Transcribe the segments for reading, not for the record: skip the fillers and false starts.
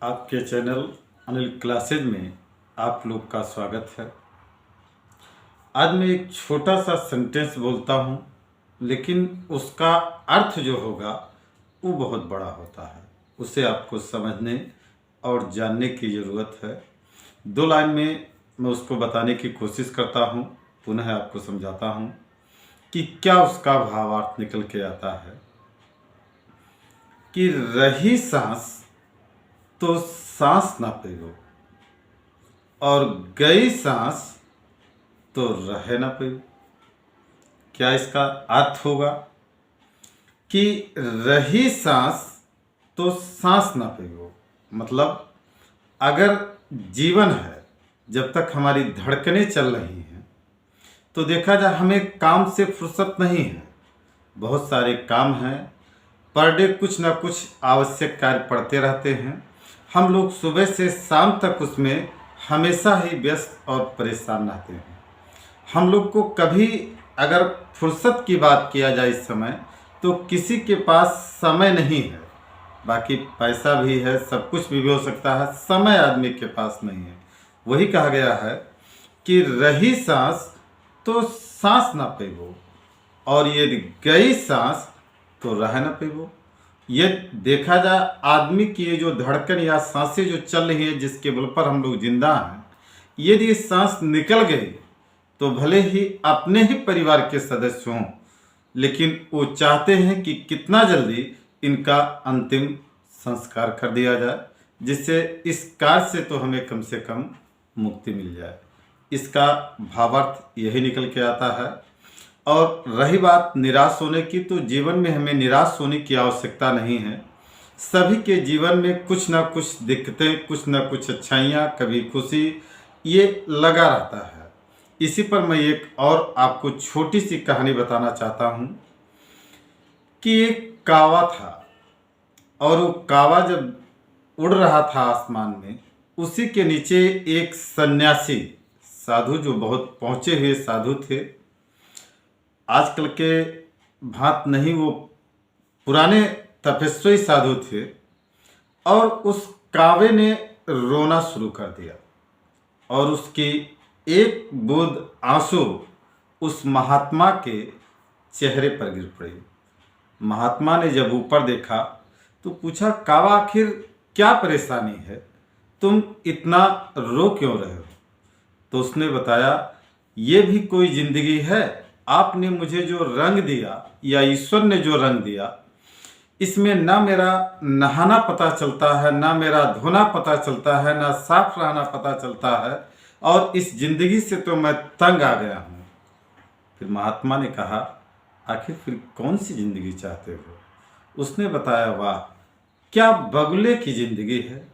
आपके channel Anil classes में आप लोग का स्वागत है। आज मैं एक छोटा सा सेंटेंस बोलता हूँ, लेकिन उसका अर्थ जो होगा वो बहुत बड़ा होता है। उसे आपको समझने और जानने की ज़रूरत है। 2 लाइन में मैं उसको बताने की कोशिश करता हूँ, पुनः आपको समझाता हूँ कि क्या उसका भावार्थ निकल के आता है। कि रही सांस तो सांस ना पियो, और गई सांस तो रहे ना पियो। क्या इसका अर्थ होगा कि रही सांस तो सांस ना पियो, मतलब अगर जीवन है, जब तक हमारी धड़कनें चल रही हैं तो देखा जाए हमें काम से फुर्सत नहीं है। बहुत सारे काम हैं, पर डे कुछ ना कुछ आवश्यक कार्य पड़ते रहते हैं। हम लोग सुबह से शाम तक उसमें हमेशा ही व्यस्त और परेशान रहते हैं। हम लोग को कभी अगर फुर्सत की बात किया जाए इस समय, तो किसी के पास समय नहीं है। बाकी पैसा भी है, सब कुछ भी हो सकता है, समय आदमी के पास नहीं है। वही कहा गया है कि रही सांस तो सांस ना पेबो, और यदि गई सांस तो रह न पेबो। ये देखा जाए आदमी की ये जो धड़कन या सांसें जो चल रही है, जिसके बल पर हम लोग जिंदा हैं, यदि ये सांस निकल गई तो भले ही अपने ही परिवार के सदस्य हों, लेकिन वो चाहते हैं कि कितना जल्दी इनका अंतिम संस्कार कर दिया जाए, जिससे इस कार्य से तो हमें कम से कम मुक्ति मिल जाए। इसका भावार्थ यही निकल के आता है। और रही बात निराश होने की, तो जीवन में हमें निराश होने की आवश्यकता नहीं है। सभी के जीवन में कुछ ना कुछ दिक्कतें, कुछ ना कुछ अच्छाइयाँ, कभी खुशी, ये लगा रहता है। इसी पर मैं एक और आपको छोटी सी कहानी बताना चाहता हूँ कि एक कावा था, और वो कावा जब उड़ रहा था आसमान में, उसी के नीचे एक सन्यासी साधु, जो बहुत पहुँचे हुए साधु थे, आजकल के भांत नहीं, वो पुराने तपस्वी साधु थे। और उस कावे ने रोना शुरू कर दिया, और उसकी एक बूंद आंसू उस महात्मा के चेहरे पर गिर पड़ी। महात्मा ने जब ऊपर देखा तो पूछा, कावा आखिर क्या परेशानी है, तुम इतना रो क्यों रहे हो? तो उसने बताया, ये भी कोई जिंदगी है? आपने मुझे जो रंग दिया, या ईश्वर ने जो रंग दिया, इसमें ना मेरा नहाना पता चलता है, ना मेरा धोना पता चलता है, ना साफ रहना पता चलता है, और इस जिंदगी से तो मैं तंग आ गया हूँ। फिर महात्मा ने कहा, आखिर फिर कौन सी जिंदगी चाहते हो? उसने बताया, वाह, क्या बगुले की जिंदगी है,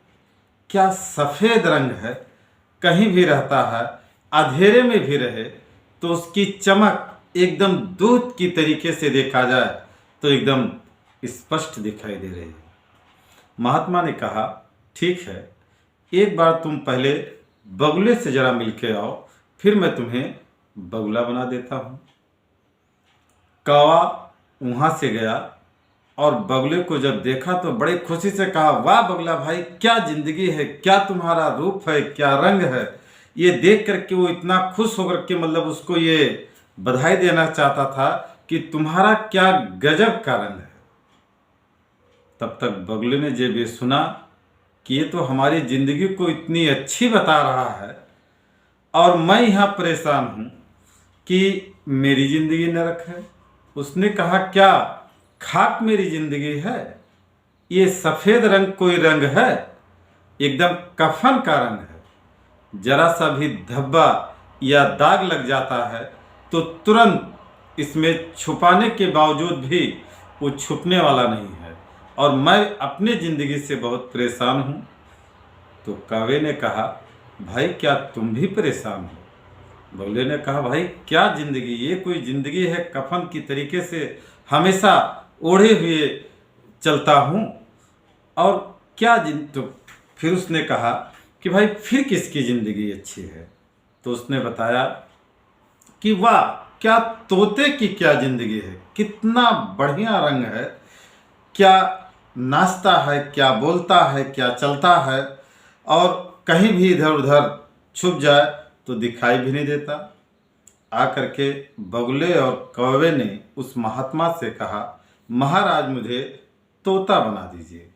क्या सफ़ेद रंग है, कहीं भी रहता है, अंधेरे में भी रहे तो उसकी चमक एकदम दूध की तरीके से देखा जाए तो एकदम स्पष्ट दिखाई दे रही है। महात्मा ने कहा, ठीक है, एक बार तुम पहले बगुले से जरा मिल के आओ, फिर मैं तुम्हें बगुला बना देता हूँ। कौवा वहाँ से गया, और बगुले को जब देखा तो बड़े खुशी से कहा, वाह बगुला भाई, क्या जिंदगी है, क्या तुम्हारा रूप है, क्या रंग है। ये देख करके वो इतना खुश होकर के, मतलब उसको ये बधाई देना चाहता था कि तुम्हारा क्या गजब का रंग है। तब तक बगुले ने जब ये सुना कि ये तो हमारी जिंदगी को इतनी अच्छी बता रहा है, और मैं यहाँ परेशान हूँ कि मेरी जिंदगी नरक है, उसने कहा, क्या खाक मेरी जिंदगी है? ये सफ़ेद रंग कोई रंग है? एकदम कफन का रंग है। जरा सा भी धब्बा या दाग लग जाता है तो तुरंत इसमें छुपाने के बावजूद भी वो छुपने वाला नहीं है, और मैं अपनी ज़िंदगी से बहुत परेशान हूँ। तो कावे ने कहा, भाई क्या तुम भी परेशान हो? बगुले ने कहा, भाई क्या ज़िंदगी, ये कोई ज़िंदगी है? कफन की तरीके से हमेशा ओढ़े हुए चलता हूँ, और क्या तो फिर उसने कहा कि भाई फिर किसकी ज़िंदगी अच्छी है? तो उसने बताया कि वाह, क्या तोते की क्या ज़िंदगी है, कितना बढ़िया रंग है, क्या नाचता है, क्या बोलता है, क्या चलता है, और कहीं भी इधर उधर छुप जाए तो दिखाई भी नहीं देता। आकर के बगुले और कौवे ने उस महात्मा से कहा, महाराज मुझे तोता बना दीजिए।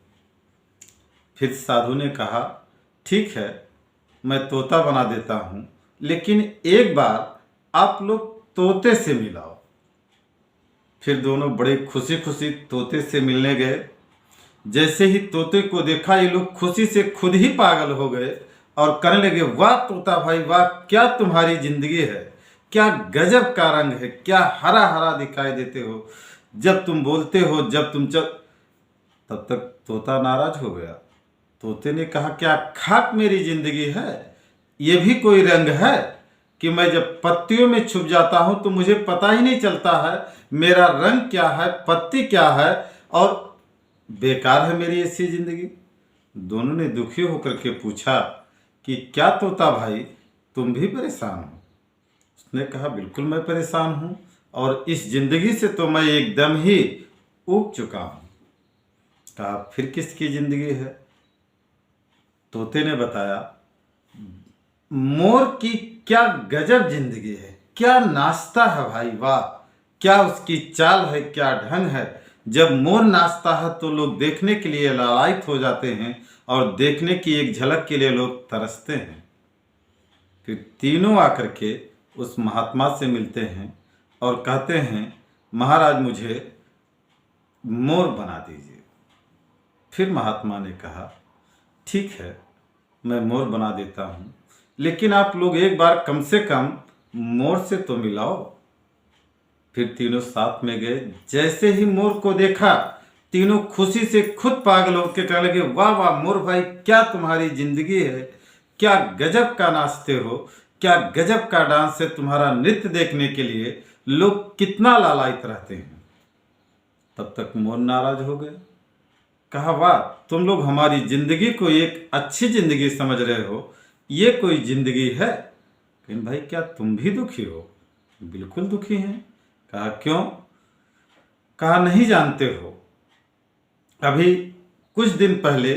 फिर साधु ने कहा, ठीक है, मैं तोता बना देता हूँ, लेकिन एक बार आप लोग तोते से मिलाओ। फिर दोनों बड़े खुशी खुशी तोते से मिलने गए। जैसे ही तोते को देखा, ये लोग खुशी से खुद ही पागल हो गए और कहने लगे, वाह तोता भाई वाह, क्या तुम्हारी जिंदगी है, क्या गजब का रंग है, क्या हरा हरा दिखाई देते हो जब तुम बोलते हो, जब तुम चल। तब तक तोता नाराज हो गया। तोते ने कहा, क्या खाक मेरी जिंदगी है, ये भी कोई रंग है कि मैं जब पत्तियों में छुप जाता हूं तो मुझे पता ही नहीं चलता है मेरा रंग क्या है, पत्ती क्या है, और बेकार है मेरी ऐसी जिंदगी। दोनों ने दुखी होकर के पूछा कि क्या तोता भाई तुम भी परेशान हो? उसने कहा, बिल्कुल मैं परेशान हूँ, और इस जिंदगी से तो मैं एकदम ही ऊब चुका हूँ। कहा, फिर किसकी जिंदगी है? तोते ने बताया, मोर की क्या गजब जिंदगी है, क्या नाचता है भाई वाह, क्या उसकी चाल है, क्या ढंग है। जब मोर नाचता है तो लोग देखने के लिए लालायित हो जाते हैं और देखने की एक झलक के लिए लोग तरसते हैं। फिर तीनों आकर के उस महात्मा से मिलते हैं और कहते हैं, महाराज मुझे मोर बना दीजिए। फिर महात्मा ने कहा, ठीक है, मैं मोर बना देता हूँ, लेकिन आप लोग एक बार कम से कम मोर से तो मिलाओ। फिर तीनों साथ में गए। जैसे ही मोर को देखा, तीनों खुशी से खुद पागल होकर कहने लगे, वाह वाह मोर भाई, क्या तुम्हारी जिंदगी है, क्या गजब का नाचते हो, क्या गजब का डांस है, तुम्हारा नृत्य देखने के लिए लोग कितना लालायित रहते हैं। तब तक मोर नाराज हो गए। कहा, वाह तुम लोग हमारी जिंदगी को एक अच्छी जिंदगी समझ रहे हो, ये कोई जिंदगी है? लेकिन भाई क्या तुम भी दुखी हो? बिल्कुल दुखी हैं। कहा, क्यों? कहा, नहीं जानते हो, अभी कुछ दिन पहले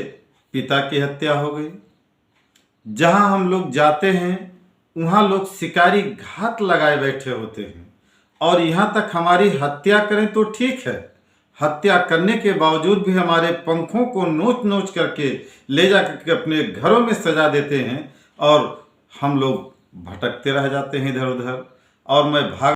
पिता की हत्या हो गई। जहां हम लोग जाते हैं वहां लोग शिकारी घात लगाए बैठे होते हैं, और यहां तक हमारी हत्या करें तो ठीक है, हत्या करने के बावजूद भी हमारे पंखों को नोच नोच करके ले जा करके अपने घरों में सजा देते हैं, और हम लोग भटकते रह जाते हैं इधर उधर, और मैं भाग